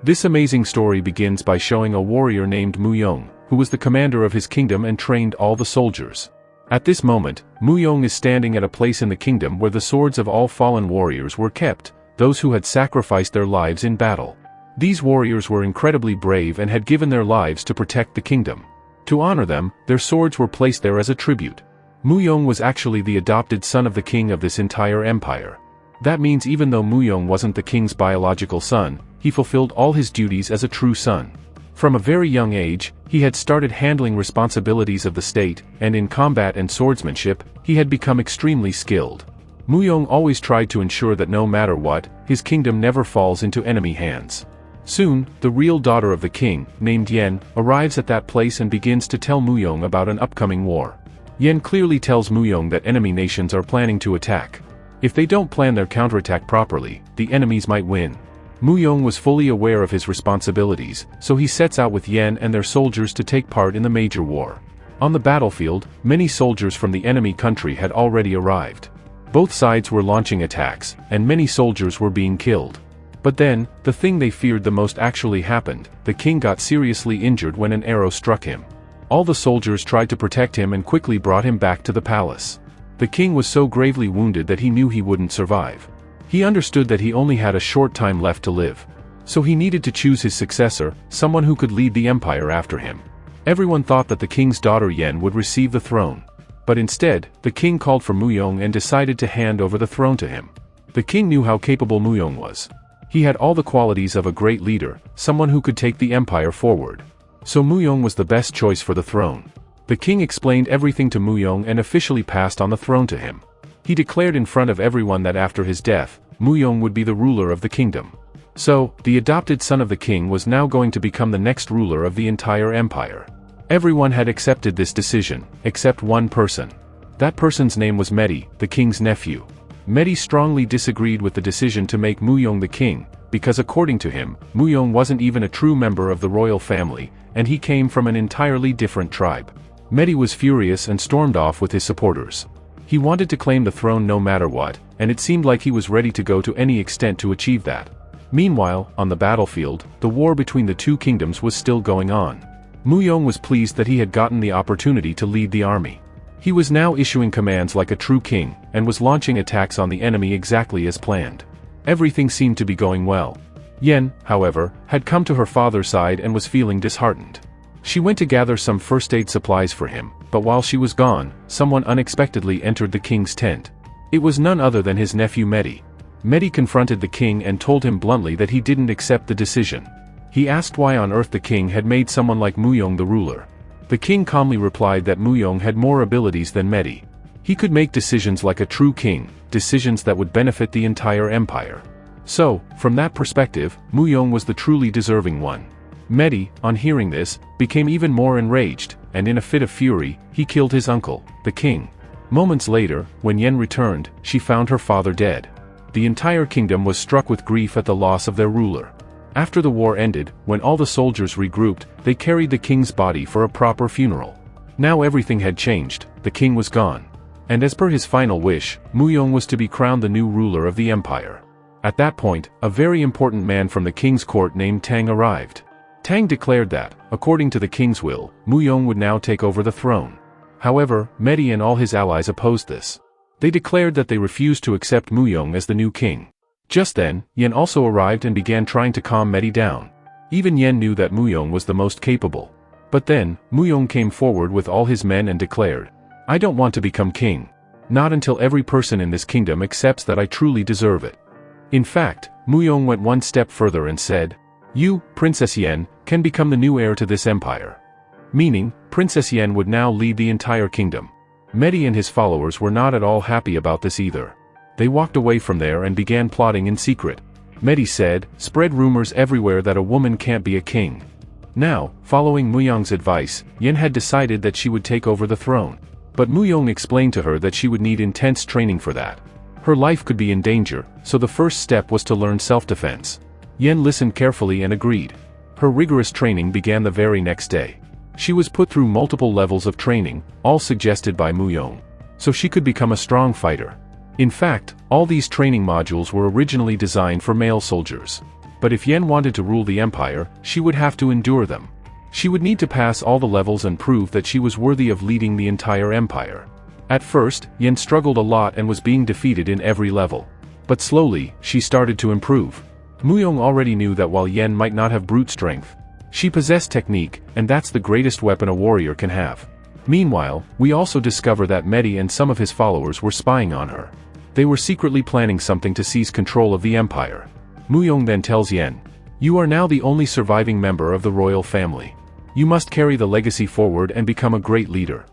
This amazing story begins by showing a warrior named Muyong, who was the commander of his kingdom and trained all the soldiers. At this moment, Muyong is standing at a place in the kingdom where the swords of all fallen warriors were kept, those who had sacrificed their lives in battle. These warriors were incredibly brave and had given their lives to protect the kingdom. To honor them, their swords were placed there as a tribute. Muyong was actually the adopted son of the king of this entire empire. That means even though Muyong wasn't the king's biological son, he fulfilled all his duties as a true son. From a very young age, he had started handling responsibilities of the state, and in combat and swordsmanship, he had become extremely skilled. Muyong always tried to ensure that no matter what, his kingdom never falls into enemy hands. Soon, the real daughter of the king, named Yen, arrives at that place and begins to tell Muyong about an upcoming war. Yen clearly tells Muyong that enemy nations are planning to attack. If they don't plan their counterattack properly, the enemies might win. Muyong was fully aware of his responsibilities, so he sets out with Yen and their soldiers to take part in the major war. On the battlefield, many soldiers from the enemy country had already arrived. Both sides were launching attacks, and many soldiers were being killed. But then, the thing they feared the most actually happened. The king got seriously injured when an arrow struck him. All the soldiers tried to protect him and quickly brought him back to the palace. The king was so gravely wounded that he knew he wouldn't survive. He understood that he only had a short time left to live. So he needed to choose his successor, someone who could lead the empire after him. Everyone thought that the king's daughter Yen would receive the throne. But instead, the king called for Muyong and decided to hand over the throne to him. The king knew how capable Muyong was. He had all the qualities of a great leader, someone who could take the empire forward. So Muyong was the best choice for the throne. The king explained everything to Muyong and officially passed on the throne to him. He declared in front of everyone that after his death, Muyong would be the ruler of the kingdom. So, the adopted son of the king was now going to become the next ruler of the entire empire. Everyone had accepted this decision, except one person. That person's name was Medi, the king's nephew. Medi strongly disagreed with the decision to make Muyong the king, because according to him, Muyong wasn't even a true member of the royal family, and he came from an entirely different tribe. Medi was furious and stormed off with his supporters. He wanted to claim the throne no matter what, and it seemed like he was ready to go to any extent to achieve that. Meanwhile, on the battlefield, the war between the two kingdoms was still going on. Muyong was pleased that he had gotten the opportunity to lead the army. He was now issuing commands like a true king, and was launching attacks on the enemy exactly as planned. Everything seemed to be going well. Yen, however, had come to her father's side and was feeling disheartened. She went to gather some first aid supplies for him, but while she was gone, someone unexpectedly entered the king's tent. It was none other than his nephew Medi. Medi confronted the king and told him bluntly that he didn't accept the decision. He asked why on earth the king had made someone like Muyong the ruler. The king calmly replied that Muyong had more abilities than Medi. He could make decisions like a true king, decisions that would benefit the entire empire. So, from that perspective, Muyong was the truly deserving one. Medi, on hearing this, became even more enraged, and in a fit of fury, he killed his uncle, the king. Moments later, when Yen returned, she found her father dead. The entire kingdom was struck with grief at the loss of their ruler. After the war ended, when all the soldiers regrouped, they carried the king's body for a proper funeral. Now everything had changed, the king was gone. And as per his final wish, Muyong was to be crowned the new ruler of the empire. At that point, a very important man from the king's court named Tang arrived. Tang declared that, according to the king's will, Muyong would now take over the throne. However, Medi and all his allies opposed this. They declared that they refused to accept Muyong as the new king. Just then, Yen also arrived and began trying to calm Medi down. Even Yen knew that Muyong was the most capable. But then, Muyong came forward with all his men and declared, "I don't want to become king. Not until every person in this kingdom accepts that I truly deserve it." In fact, Muyong went one step further and said, "You, Princess Yen, can become the new heir to this empire." Meaning, Princess Yen would now lead the entire kingdom. Medi and his followers were not at all happy about this either. They walked away from there and began plotting in secret. Medi said, "Spread rumors everywhere that a woman can't be a king." Now, following Muyong's advice, Yen had decided that she would take over the throne. But Muyong explained to her that she would need intense training for that. Her life could be in danger, so the first step was to learn self-defense. Yen listened carefully and agreed. Her rigorous training began the very next day. She was put through multiple levels of training, all suggested by Muyong, so she could become a strong fighter. In fact, all these training modules were originally designed for male soldiers. But if Yen wanted to rule the empire, she would have to endure them. She would need to pass all the levels and prove that she was worthy of leading the entire empire. At first, Yen struggled a lot and was being defeated in every level. But slowly, she started to improve. Muyong already knew that while Yen might not have brute strength, she possessed technique, and that's the greatest weapon a warrior can have. Meanwhile, we also discover that Medi and some of his followers were spying on her. They were secretly planning something to seize control of the empire. Muyong then tells Yen, "You are now the only surviving member of the royal family. You must carry the legacy forward and become a great leader."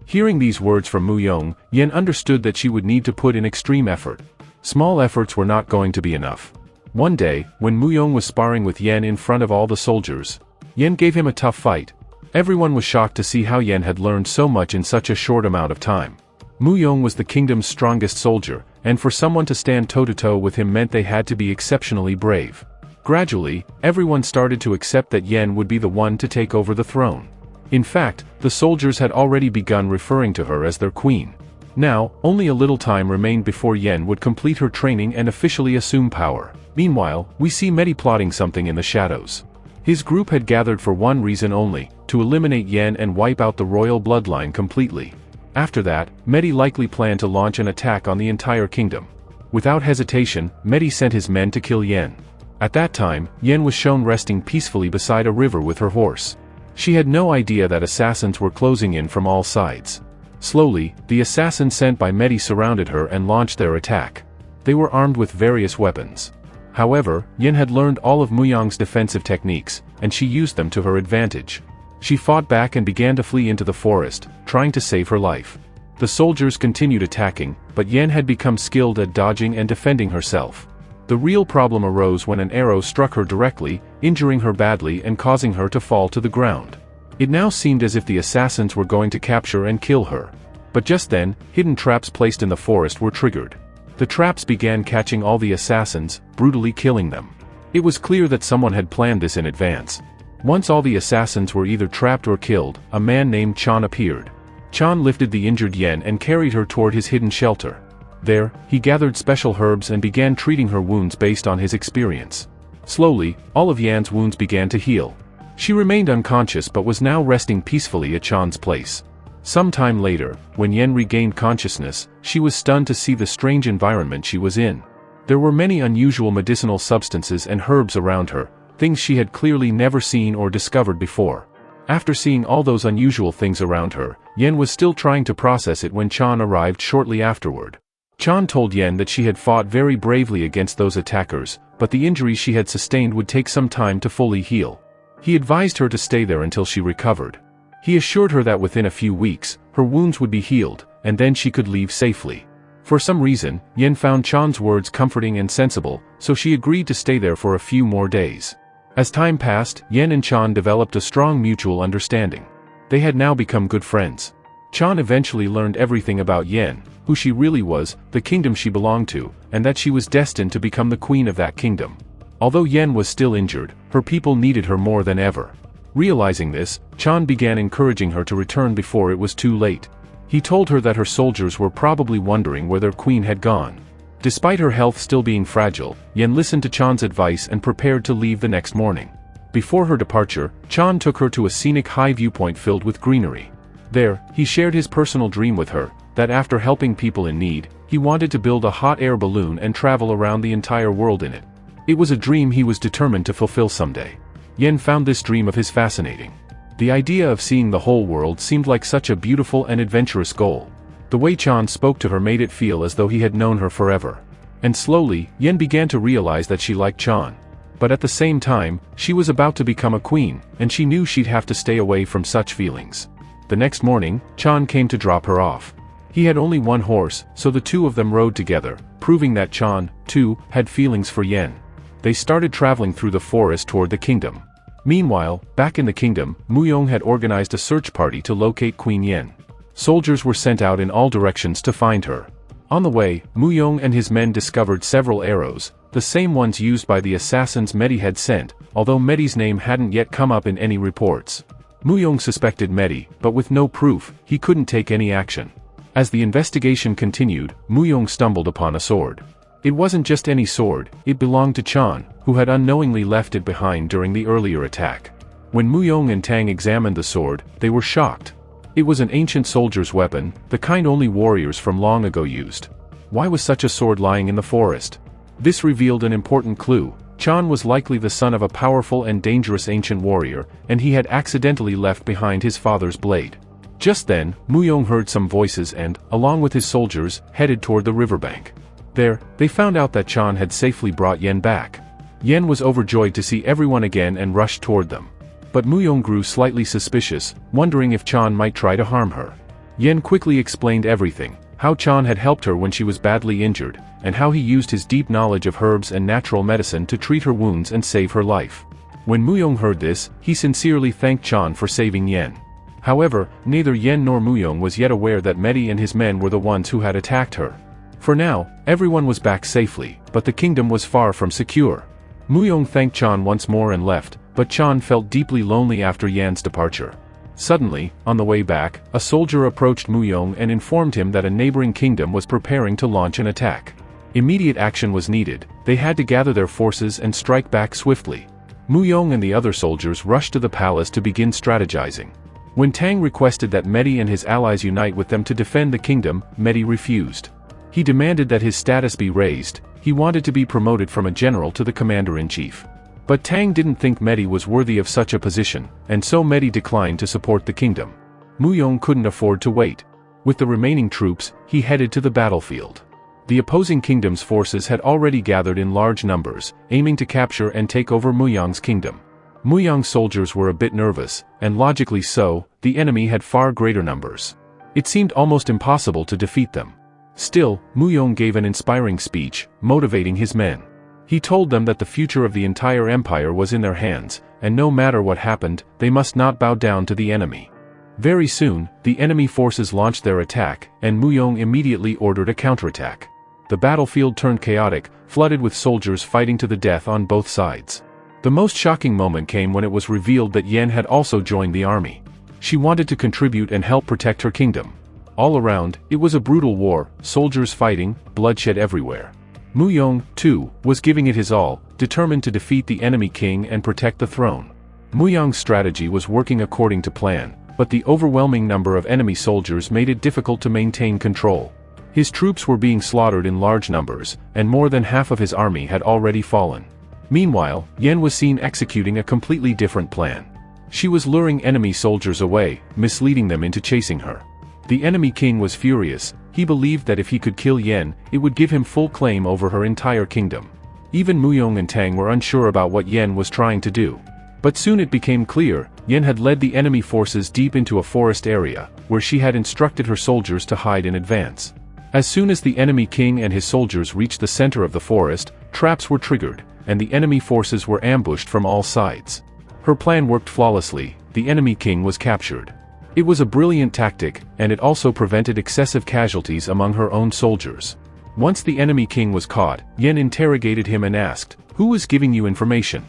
Hearing these words from Muyong, Yen understood that she would need to put in extreme effort. Small efforts were not going to be enough. One day, when Muyong was sparring with Yen in front of all the soldiers, Yen gave him a tough fight. Everyone was shocked to see how Yen had learned so much in such a short amount of time. Muyong was the kingdom's strongest soldier, and for someone to stand toe-to-toe with him meant they had to be exceptionally brave. Gradually, everyone started to accept that Yen would be the one to take over the throne. In fact, the soldiers had already begun referring to her as their queen. Now, only a little time remained before Yen would complete her training and officially assume power. Meanwhile, we see Medi plotting something in the shadows. His group had gathered for one reason only, to eliminate Yen and wipe out the royal bloodline completely. After that, Medi likely planned to launch an attack on the entire kingdom. Without hesitation, Medi sent his men to kill Yen. At that time, Yen was shown resting peacefully beside a river with her horse. She had no idea that assassins were closing in from all sides. Slowly, the assassins sent by Medi surrounded her and launched their attack. They were armed with various weapons. However, Yen had learned all of Muyong's defensive techniques, and she used them to her advantage. She fought back and began to flee into the forest, trying to save her life. The soldiers continued attacking, but Yen had become skilled at dodging and defending herself. The real problem arose when an arrow struck her directly, injuring her badly and causing her to fall to the ground. It now seemed as if the assassins were going to capture and kill her. But just then, hidden traps placed in the forest were triggered. The traps began catching all the assassins, brutally killing them. It was clear that someone had planned this in advance. Once all the assassins were either trapped or killed, a man named Chan appeared. Chan lifted the injured Yen and carried her toward his hidden shelter. There, he gathered special herbs and began treating her wounds based on his experience. Slowly, all of Yen's wounds began to heal. She remained unconscious but was now resting peacefully at Chan's place. Some time later, when Yen regained consciousness, she was stunned to see the strange environment she was in. There were many unusual medicinal substances and herbs around her, things she had clearly never seen or discovered before. After seeing all those unusual things around her, Yen was still trying to process it when Chan arrived shortly afterward. Chan told Yen that she had fought very bravely against those attackers, but the injuries she had sustained would take some time to fully heal. He advised her to stay there until she recovered. He assured her that within a few weeks, her wounds would be healed, and then she could leave safely. For some reason, Yen found Chan's words comforting and sensible, so she agreed to stay there for a few more days. As time passed, Yen and Chan developed a strong mutual understanding. They had now become good friends. Chan eventually learned everything about Yen, who she really was, the kingdom she belonged to, and that she was destined to become the queen of that kingdom. Although Yen was still injured, her people needed her more than ever. Realizing this, Chan began encouraging her to return before it was too late. He told her that her soldiers were probably wondering where their queen had gone. Despite her health still being fragile, Yen listened to Chan's advice and prepared to leave the next morning. Before her departure, Chan took her to a scenic high viewpoint filled with greenery. There, he shared his personal dream with her, that after helping people in need, he wanted to build a hot air balloon and travel around the entire world in it. It was a dream he was determined to fulfill someday. Yen found this dream of his fascinating. The idea of seeing the whole world seemed like such a beautiful and adventurous goal. The way Chan spoke to her made it feel as though he had known her forever. And slowly, Yen began to realize that she liked Chan. But at the same time, she was about to become a queen, and she knew she'd have to stay away from such feelings. The next morning, Chan came to drop her off. He had only one horse, so the two of them rode together, proving that Chan, too, had feelings for Yen. They started traveling through the forest toward the kingdom. Meanwhile, back in the kingdom, Muyong had organized a search party to locate Queen Yen. Soldiers were sent out in all directions to find her. On the way, Muyong and his men discovered several arrows, the same ones used by the assassins Medi had sent, although Medi's name hadn't yet come up in any reports. Muyong suspected Medi, but with no proof, he couldn't take any action. As the investigation continued, Muyong stumbled upon a sword. It wasn't just any sword, it belonged to Chan, who had unknowingly left it behind during the earlier attack. When Muyong and Tang examined the sword, they were shocked. It was an ancient soldier's weapon, the kind only warriors from long ago used. Why was such a sword lying in the forest? This revealed an important clue. Chan was likely the son of a powerful and dangerous ancient warrior, and he had accidentally left behind his father's blade. Just then, Muyong heard some voices and, along with his soldiers, headed toward the riverbank. There, they found out that Chan had safely brought Yen back. Yen was overjoyed to see everyone again and rushed toward them. But Muyong grew slightly suspicious, wondering if Chan might try to harm her. Yen quickly explained everything, how Chan had helped her when she was badly injured, and how he used his deep knowledge of herbs and natural medicine to treat her wounds and save her life. When Muyong heard this, he sincerely thanked Chan for saving Yen. However, neither Yen nor Muyong was yet aware that Medi and his men were the ones who had attacked her. For now, everyone was back safely, but the kingdom was far from secure. Muyong thanked Chan once more and left, but Chan felt deeply lonely after Yan's departure. Suddenly, on the way back, a soldier approached Muyong and informed him that a neighboring kingdom was preparing to launch an attack. Immediate action was needed, they had to gather their forces and strike back swiftly. Muyong and the other soldiers rushed to the palace to begin strategizing. When Tang requested that Medi and his allies unite with them to defend the kingdom, Medi refused. He demanded that his status be raised, he wanted to be promoted from a general to the commander-in-chief. But Tang didn't think Medi was worthy of such a position, and so Medi declined to support the kingdom. Muyong couldn't afford to wait. With the remaining troops, he headed to the battlefield. The opposing kingdom's forces had already gathered in large numbers, aiming to capture and take over Muyong's kingdom. Muyong's soldiers were a bit nervous, and logically so, the enemy had far greater numbers. It seemed almost impossible to defeat them. Still, Muyong gave an inspiring speech, motivating his men. He told them that the future of the entire empire was in their hands, and no matter what happened, they must not bow down to the enemy. Very soon, the enemy forces launched their attack, and Muyong immediately ordered a counterattack. The battlefield turned chaotic, flooded with soldiers fighting to the death on both sides. The most shocking moment came when it was revealed that Yen had also joined the army. She wanted to contribute and help protect her kingdom. All around, it was a brutal war, soldiers fighting, bloodshed everywhere. Muyong, too, was giving it his all, determined to defeat the enemy king and protect the throne. Muyong's strategy was working according to plan, but the overwhelming number of enemy soldiers made it difficult to maintain control. His troops were being slaughtered in large numbers, and more than half of his army had already fallen. Meanwhile, Yen was seen executing a completely different plan. She was luring enemy soldiers away, misleading them into chasing her. The enemy king was furious. He believed that if he could kill Yen, it would give him full claim over her entire kingdom. Even Muyong and Tang were unsure about what Yen was trying to do. But soon it became clear, Yen had led the enemy forces deep into a forest area, where she had instructed her soldiers to hide in advance. As soon as the enemy king and his soldiers reached the center of the forest, traps were triggered, and the enemy forces were ambushed from all sides. Her plan worked flawlessly, the enemy king was captured. It was a brilliant tactic, and it also prevented excessive casualties among her own soldiers. Once the enemy king was caught, Yen interrogated him and asked, "Who was giving you information?"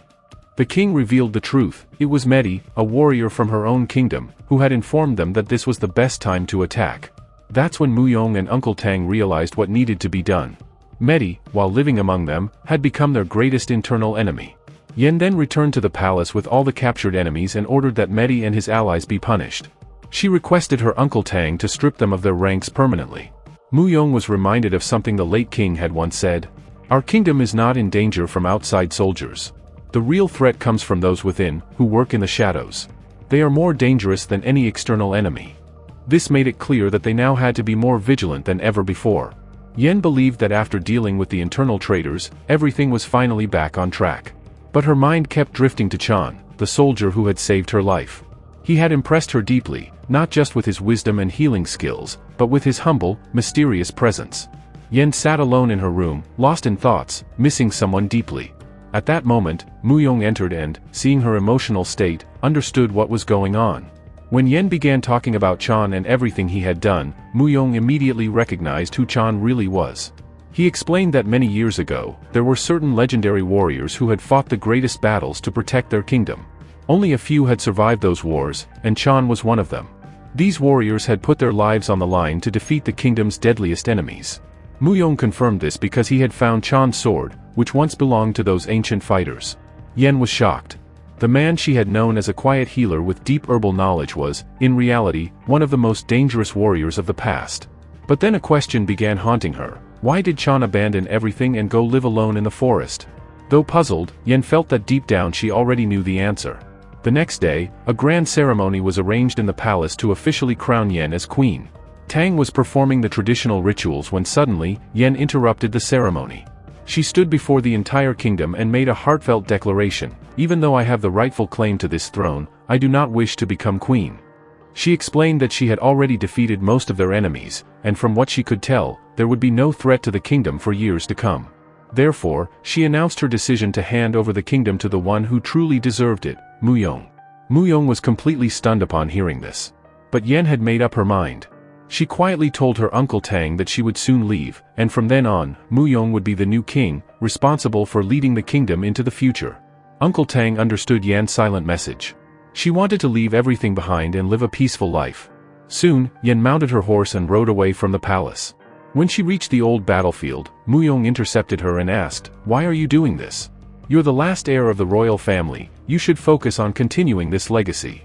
The king revealed the truth. It was Medi, a warrior from her own kingdom, who had informed them that this was the best time to attack. That's when Muyong and Uncle Tang realized what needed to be done. Medi, while living among them, had become their greatest internal enemy. Yen then returned to the palace with all the captured enemies and ordered that Medi and his allies be punished. She requested her Uncle Tang to strip them of their ranks permanently. Muyong was reminded of something the late king had once said. "Our kingdom is not in danger from outside soldiers. The real threat comes from those within, who work in the shadows. They are more dangerous than any external enemy." This made it clear that they now had to be more vigilant than ever before. Yen believed that after dealing with the internal traitors, everything was finally back on track. But her mind kept drifting to Chan, the soldier who had saved her life. He had impressed her deeply, not just with his wisdom and healing skills, but with his humble, mysterious presence. Yen sat alone in her room, lost in thoughts, missing someone deeply. At that moment, Muyong entered and, seeing her emotional state, understood what was going on. When Yen began talking about Chan and everything he had done, Muyong immediately recognized who Chan really was. He explained that many years ago, there were certain legendary warriors who had fought the greatest battles to protect their kingdom. Only a few had survived those wars, and Chan was one of them. These warriors had put their lives on the line to defeat the kingdom's deadliest enemies. Muyong confirmed this because he had found Chan's sword, which once belonged to those ancient fighters. Yan was shocked. The man she had known as a quiet healer with deep herbal knowledge was, in reality, one of the most dangerous warriors of the past. But then a question began haunting her. Why did Chan abandon everything and go live alone in the forest? Though puzzled, Yan felt that deep down she already knew the answer. The next day, a grand ceremony was arranged in the palace to officially crown Yan as queen. Tang was performing the traditional rituals when suddenly, Yan interrupted the ceremony. She stood before the entire kingdom and made a heartfelt declaration. Even though I have the rightful claim to this throne, I do not wish to become queen. She explained that she had already defeated most of their enemies, and from what she could tell, there would be no threat to the kingdom for years to come. Therefore, she announced her decision to hand over the kingdom to the one who truly deserved it, Muyong. Muyong was completely stunned upon hearing this. But Yan had made up her mind. She quietly told her uncle Tang that she would soon leave, and from then on, Muyong would be the new king, responsible for leading the kingdom into the future. Uncle Tang understood Yan's silent message. She wanted to leave everything behind and live a peaceful life. Soon, Yan mounted her horse and rode away from the palace. When she reached the old battlefield, Muyong intercepted her and asked, "Why are you doing this? You're the last heir of the royal family, you should focus on continuing this legacy."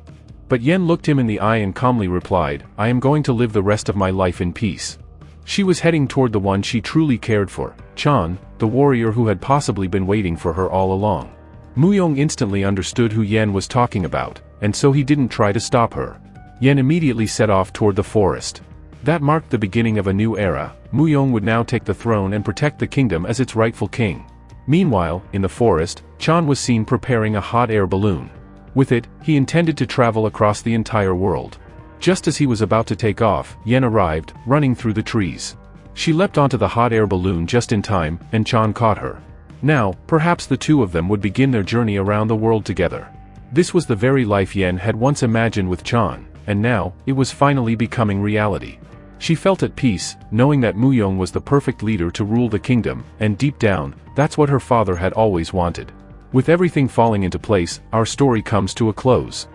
But Yan looked him in the eye and calmly replied, "I am going to live the rest of my life in peace." She was heading toward the one she truly cared for, Chan, the warrior who had possibly been waiting for her all along. Muyong instantly understood who Yan was talking about, and so he didn't try to stop her. Yan immediately set off toward the forest. That marked the beginning of a new era. Muyong would now take the throne and protect the kingdom as its rightful king. Meanwhile, in the forest, Chan was seen preparing a hot air balloon. With it, he intended to travel across the entire world. Just as he was about to take off, Yan arrived, running through the trees. She leapt onto the hot air balloon just in time, and Chan caught her. Now, perhaps the two of them would begin their journey around the world together. This was the very life Yan had once imagined with Chan, and now, it was finally becoming reality. She felt at peace, knowing that Muyong was the perfect leader to rule the kingdom, and deep down, that's what her father had always wanted. With everything falling into place, our story comes to a close.